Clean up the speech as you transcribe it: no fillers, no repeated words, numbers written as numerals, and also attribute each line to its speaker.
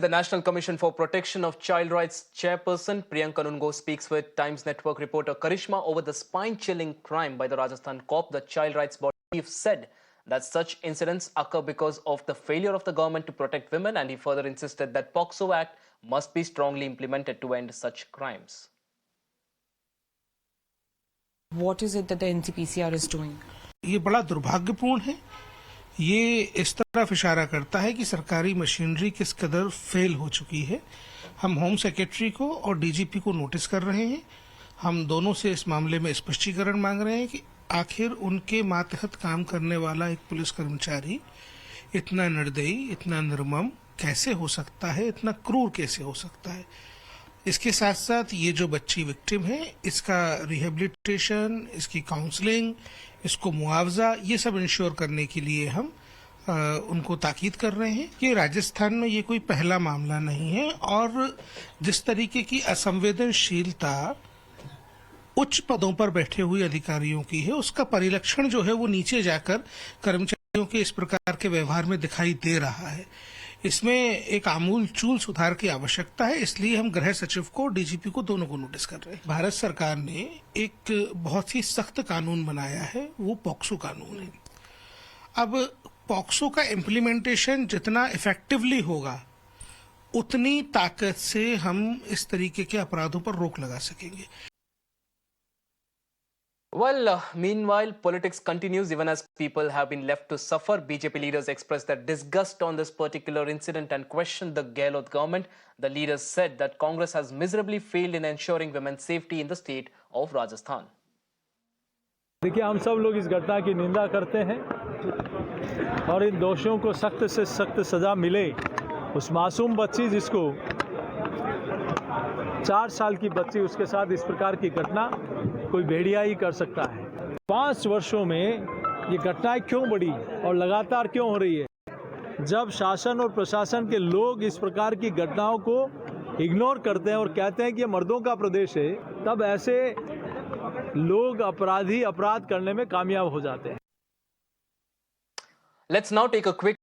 Speaker 1: The National Commission for Protection of Child Rights chairperson Priyanka Nungo speaks with Times Network reporter Karishma over the spine-chilling crime by the Rajasthan cop. The child rights body chief said that such incidents occur because of the failure of the government to protect women, and he further insisted that POCSO Act must be strongly implemented to end such crimes.
Speaker 2: What is it that the NCPCR is doing?
Speaker 3: ये बड़ा दुर्भाग्यपूर्ण है। ये इस तरफ इशारा करता है कि सरकारी मशीनरी किस कदर फेल हो चुकी है। हम होम सेक्रेटरी को और डीजीपी को नोटिस कर रहे हैं। हम दोनों से इस मामले में स्पष्टीकरण मांग रहे हैं कि आखिर उनके मातहत काम करने वाला एक पुलिस कर्मचारी इतना निर्दयी, इतना निर्मम कैसे हो सकता है, इतना क्रूर कैसे हो सकता है। इसके साथ साथ ये जो बच्ची विक्टिम है, इसका रिहेबिलिटेशन, इसकी काउंसलिंग, इसको मुआवजा, ये सब इंश्योर करने के लिए हम उनको ताकीद कर रहे हैं कि राजस्थान में ये कोई पहला मामला नहीं है और जिस तरीके की असंवेदनशीलता उच्च पदों पर बैठे हुए अधिकारियों की है, उसका परिलक्षण जो है वो नीचे जाकर कर्मचारियों के इस प्रकार के व्यवहार में दिखाई दे रहा है। इसमें एक आमूल-चूल सुधार की आवश्यकता है, इसलिए हम गृह सचिव को, डीजीपी को, दोनों को नोटिस कर रहे हैं। भारत सरकार ने एक बहुत ही सख्त कानून बनाया है, वो पॉक्सो कानून है। अब पॉक्सो का इम्प्लीमेंटेशन जितना इफेक्टिवली होगा, उतनी ताकत से हम इस तरीके के अपराधों पर रोक लगा सकेंगे।
Speaker 1: Well, meanwhile, politics continues even as people have been left to suffer. BJP leaders expressed their disgust on this particular incident and questioned the Gehlot government. The leaders said that Congress has miserably failed in ensuring women's safety in the state of Rajasthan.
Speaker 4: देखिए, हम सब लोग इस घटना की निंदा करते हैं और इन दोषियों को सख्त से सख्त सजा मिले। उस मासूम बच्ची जिसको 4 साल की बच्ची, उसके साथ इस प्रकार की घटना कोई भेड़िया ही कर सकता है। 5 वर्षों में ये घटनाएं क्यों बढ़ी और लगातार क्यों हो रही है? जब शासन और प्रशासन के लोग इस प्रकार की घटनाओं को इग्नोर करते हैं और कहते हैं कि ये मर्दों का प्रदेश है, तब ऐसे लोग अपराध करने में कामयाब हो जाते हैं।
Speaker 1: Let's now take a quick